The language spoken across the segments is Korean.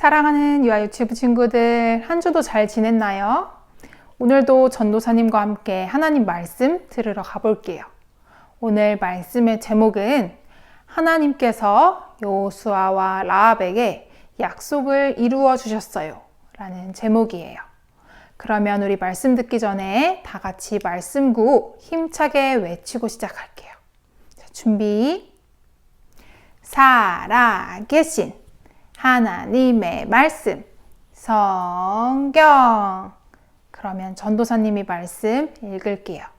사랑하는 유아 유치부 친구들, 한 주도 잘 지냈나요? 오늘도 전도사님과 함께 하나님 말씀 들으러 가볼게요. 오늘 말씀의 제목은 하나님께서 여호수아와 라합에게 약속을 이루어 주셨어요 라는 제목이에요. 그러면 우리 말씀 듣기 전에 다 같이 말씀 구호 힘차게 외치고 시작할게요. 자, 준비. 살아계신 하나님의 말씀 성경. 그러면 전도사님이 말씀 읽을게요.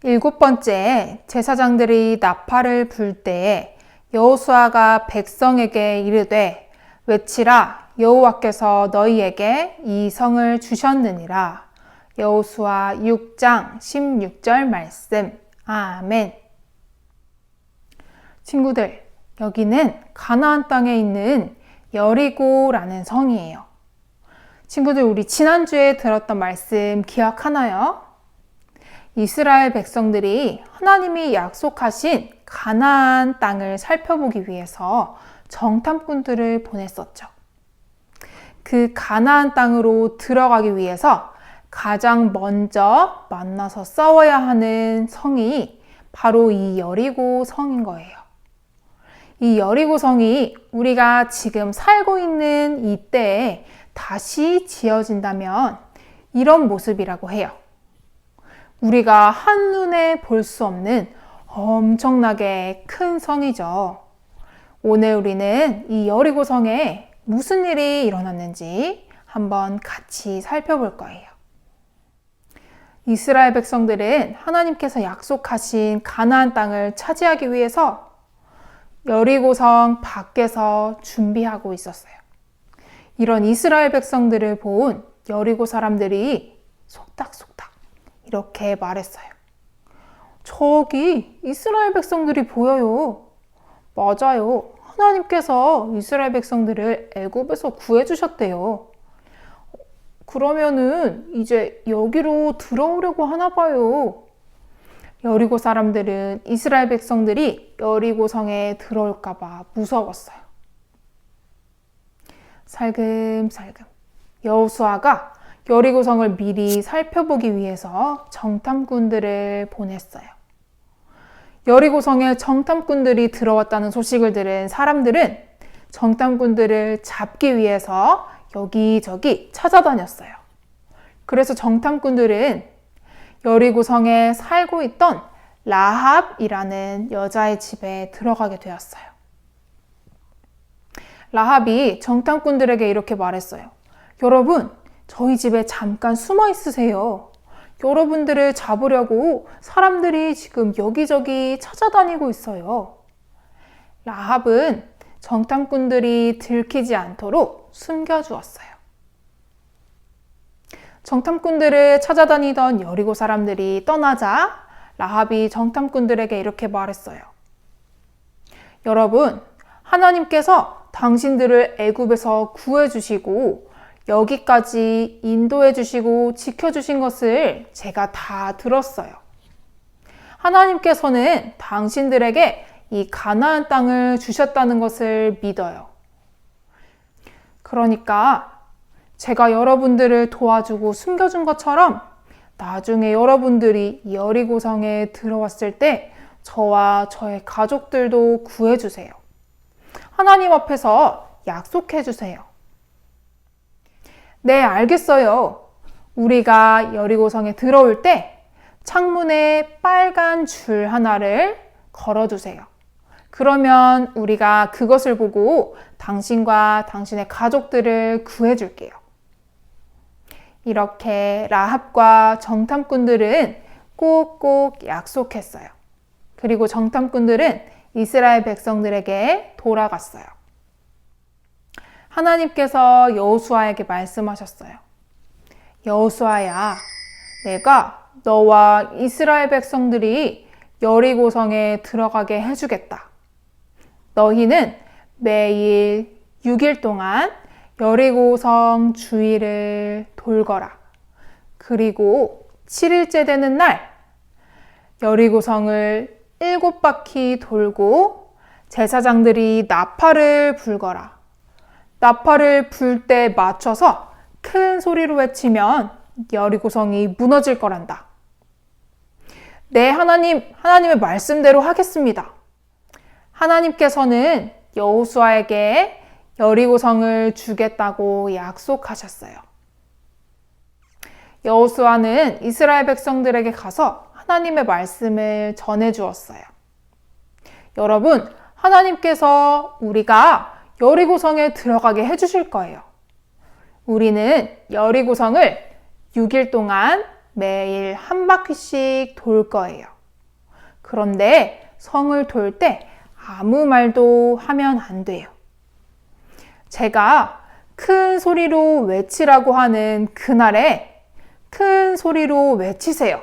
7번째, 제사장들이 나팔을 불 때에 여호수아가 백성에게 이르되 외치라, 여호와께서 너희에게 이 성을 주셨느니라. 여호수아 6장 16절 말씀. 아멘. 친구들, 여기는 가나안 땅에 있는 여리고라는 성이에요. 친구들, 우리 지난주에 들었던 말씀 기억하나요? 이스라엘 백성들이 하나님이 약속하신 가나안 땅을 살펴보기 위해서 정탐꾼들을 보냈었죠. 그 가나안 땅으로 들어가기 위해서 가장 먼저 만나서 싸워야 하는 성이 바로 이 여리고 성인 거예요. 이 여리고 성이 우리가 지금 살고 있는 이때에 다시 지어진다면 이런 모습이라고 해요. 우리가 한눈에 볼 수 없는 엄청나게 큰 성이죠. 오늘 우리는 이 여리고 성에 무슨 일이 일어났는지 한번 같이 살펴볼 거예요. 이스라엘 백성들은 하나님께서 약속하신 가나안 땅을 차지하기 위해서 여리고 성 밖에서 준비하고 있었어요. 이런 이스라엘 백성들을 본 여리고 사람들이 속닥속닥 이렇게 말했어요. 저기 이스라엘 백성들이 보여요. 맞아요. 하나님께서 이스라엘 백성들을 애굽에서 구해주셨대요. 그러면은 이제 여기로 들어오려고 하나 봐요. 여리고 사람들은 이스라엘 백성들이 여리고 성에 들어올까 봐 무서웠어요. 살금살금 여호수아가 여리고 성을 미리 살펴보기 위해서 정탐꾼들을 보냈어요. 여리고 성에 정탐꾼들이 들어왔다는 소식을 들은 사람들은 정탐꾼들을 잡기 위해서 여기저기 찾아다녔어요. 그래서 정탐꾼들은 여리고 성에 살고 있던 라합이라는 여자의 집에 들어가게 되었어요. 라합이 정탐꾼들에게 이렇게 말했어요. 여러분, 저희 집에 잠깐 숨어 있으세요. 여러분들을 잡으려고 사람들이 지금 여기저기 찾아다니고 있어요. 라합은 정탐꾼들이 들키지 않도록 숨겨주었어요. 정탐꾼들을 찾아다니던 여리고 사람들이 떠나자 라합이 정탐꾼들에게 이렇게 말했어요. 여러분, 하나님께서 당신들을 애굽에서 구해주시고 여기까지 인도해주시고 지켜주신 것을 제가 다 들었어요. 하나님께서는 당신들에게 이 가나안 땅을 주셨다는 것을 믿어요. 그러니까 제가 여러분들을 도와주고 숨겨준 것처럼 나중에 여러분들이 여리고 성에 들어왔을 때 저와 저의 가족들도 구해주세요. 하나님 앞에서 약속해주세요. 네, 알겠어요. 우리가 여리고 성에 들어올 때 창문에 빨간 줄 하나를 걸어두세요. 그러면 우리가 그것을 보고 당신과 당신의 가족들을 구해줄게요. 이렇게 라합과 정탐꾼들은 꼭꼭 약속했어요. 그리고 정탐꾼들은 이스라엘 백성들에게 돌아갔어요. 하나님께서 여호수아에게 말씀하셨어요. 여호수아야, 내가 너와 이스라엘 백성들이 여리고 성에 들어가게 해주겠다. 너희는 매일 6일 동안 여리고 성 주위를 돌거라. 그리고 7일째 되는 날 여리고 성을 7바퀴 돌고 제사장들이 나팔을 불거라. 나팔을 불 때 맞춰서 큰 소리로 외치면 여리고 성이 무너질 거란다. 네, 하나님의 말씀대로 하겠습니다. 하나님께서는 여호수아에게 여리고성을 주겠다고 약속하셨어요. 여호수아는 이스라엘 백성들에게 가서 하나님의 말씀을 전해 주었어요. 여러분, 하나님께서 우리가 여리고성에 들어가게 해주실 거예요. 우리는 여리고성을 6일 동안 매일 한 바퀴씩 돌 거예요. 그런데 성을 돌 때 아무 말도 하면 안 돼요. 제가 큰 소리로 외치라고 하는 그날에 큰 소리로 외치세요.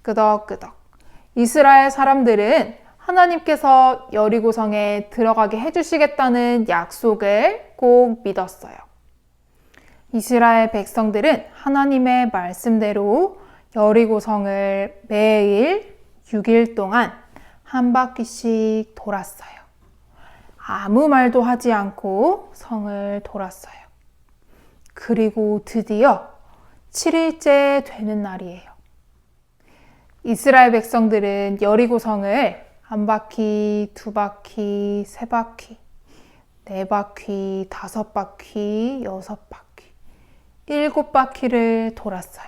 끄덕끄덕. 이스라엘 사람들은 하나님께서 여리고성에 들어가게 해주시겠다는 약속을 꼭 믿었어요. 이스라엘 백성들은 하나님의 말씀대로 여리고성을 매일 6일 동안 한 바퀴씩 돌았어요. 아무 말도 하지 않고 성을 돌았어요. 그리고 드디어 7일째 되는 날이에요. 이스라엘 백성들은 여리고성을 한 바퀴, 두 바퀴, 세 바퀴, 네 바퀴, 다섯 바퀴, 여섯 바퀴, 7바퀴를 돌았어요.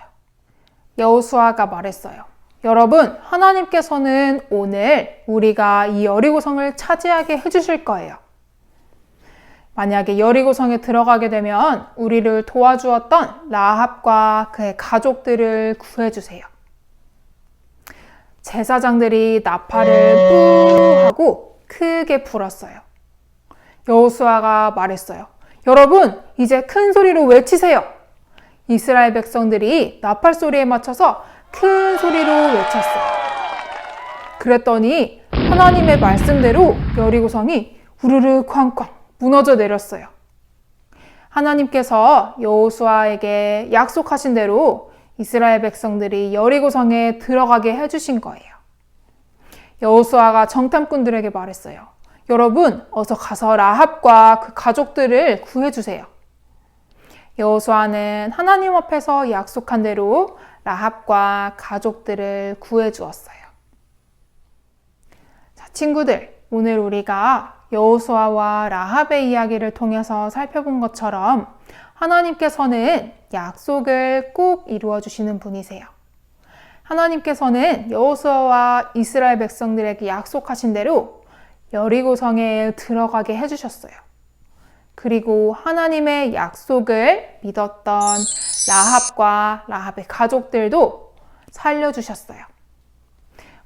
여호수아가 말했어요. 여러분, 하나님께서는 오늘 우리가 이 여리고성을 차지하게 해주실 거예요. 만약에 여리고성에 들어가게 되면 우리를 도와주었던 라합과 그의 가족들을 구해주세요. 제사장들이 나팔을 뿌 하고 크게 불었어요. 여호수아가 말했어요. 여러분, 이제 큰 소리로 외치세요. 이스라엘 백성들이 나팔 소리에 맞춰서 큰 소리로 외쳤어요. 그랬더니 하나님의 말씀대로 여리고성이 우르르 쾅쾅 무너져 내렸어요. 하나님께서 여호수아에게 약속하신 대로 이스라엘 백성들이 여리고성에 들어가게 해주신 거예요. 여호수아가 정탐꾼들에게 말했어요. 여러분, 어서 가서 라합과 그 가족들을 구해주세요. 여호수아는 하나님 앞에서 약속한 대로 라합과 가족들을 구해주었어요. 자, 친구들, 오늘 우리가 여호수아와 라합의 이야기를 통해서 살펴본 것처럼 하나님께서는 약속을 꼭 이루어 주시는 분이세요. 하나님께서는 여호수아와 이스라엘 백성들에게 약속하신 대로 여리고성에 들어가게 해주셨어요. 그리고 하나님의 약속을 믿었던 라합과 라합의 가족들도 살려주셨어요.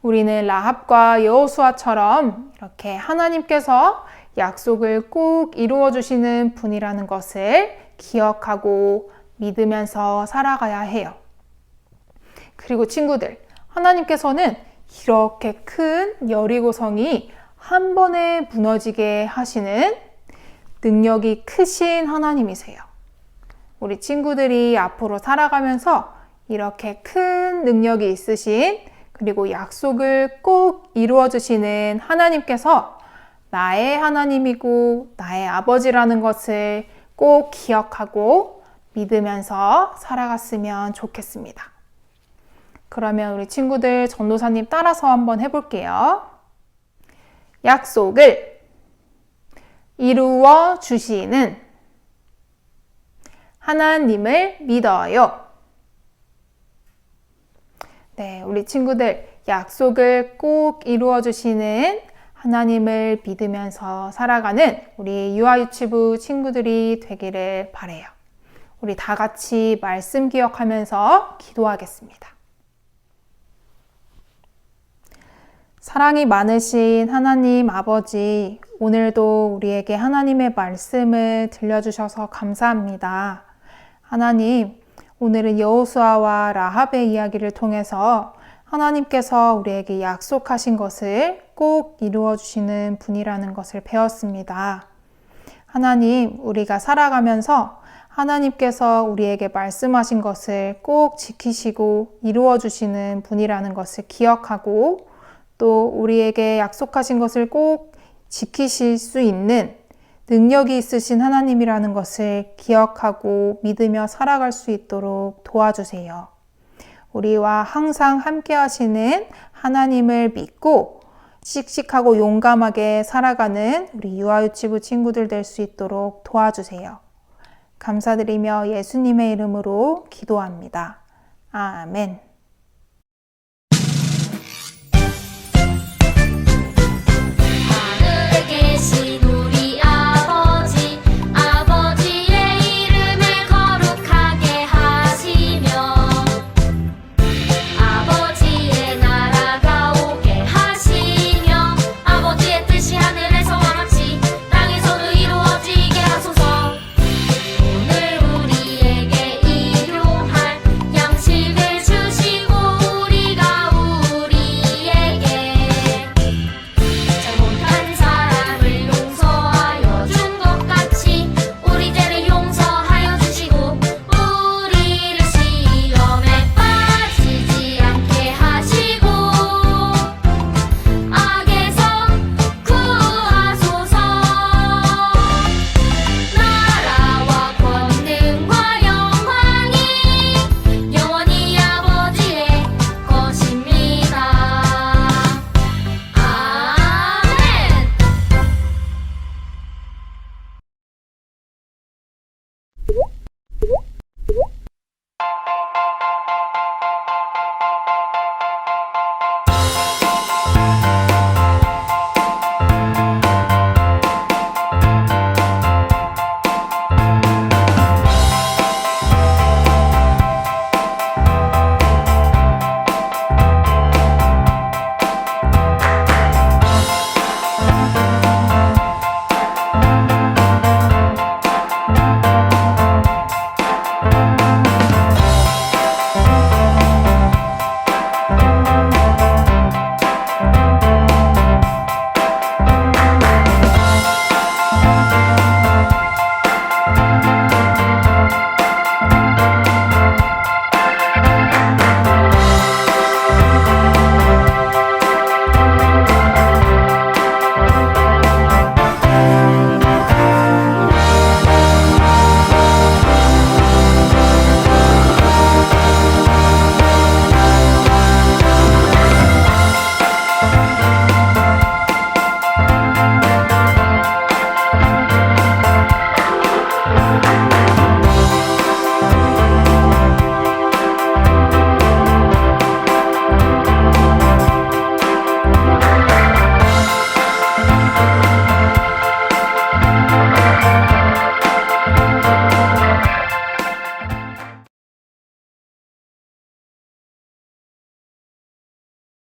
우리는 라합과 여호수아처럼 이렇게 하나님께서 약속을 꼭 이루어 주시는 분이라는 것을 기억하고 믿으면서 살아가야 해요. 그리고 친구들, 하나님께서는 이렇게 큰 여리고성이 한 번에 무너지게 하시는 능력이 크신 하나님이세요. 우리 친구들이 앞으로 살아가면서 이렇게 큰 능력이 있으신, 그리고 약속을 꼭 이루어 주시는 하나님께서 나의 하나님이고 나의 아버지라는 것을 꼭 기억하고 믿으면서 살아갔으면 좋겠습니다. 그러면 우리 친구들 전도사님 따라서 한번 해볼게요. 약속을 이루어 주시는 하나님을 믿어요. 네, 우리 친구들 약속을 꼭 이루어 주시는 하나님을 믿으면서 살아가는 우리 유아유치부 친구들이 되기를 바라요. 우리 다 같이 말씀 기억하면서 기도하겠습니다. 사랑이 많으신 하나님 아버지, 오늘도 우리에게 하나님의 말씀을 들려주셔서 감사합니다. 하나님, 오늘은 여호수아와 라합의 이야기를 통해서 하나님께서 우리에게 약속하신 것을 꼭 이루어 주시는 분이라는 것을 배웠습니다. 하나님, 우리가 살아가면서 하나님께서 우리에게 말씀하신 것을 꼭 지키시고 이루어 주시는 분이라는 것을 기억하고 또 우리에게 약속하신 것을 꼭 지키실 수 있는 능력이 있으신 하나님이라는 것을 기억하고 믿으며 살아갈 수 있도록 도와주세요. 우리와 항상 함께 하시는 하나님을 믿고 씩씩하고 용감하게 살아가는 우리 유아유치부 친구들 될 수 있도록 도와주세요. 감사드리며 예수님의 이름으로 기도합니다. 아멘.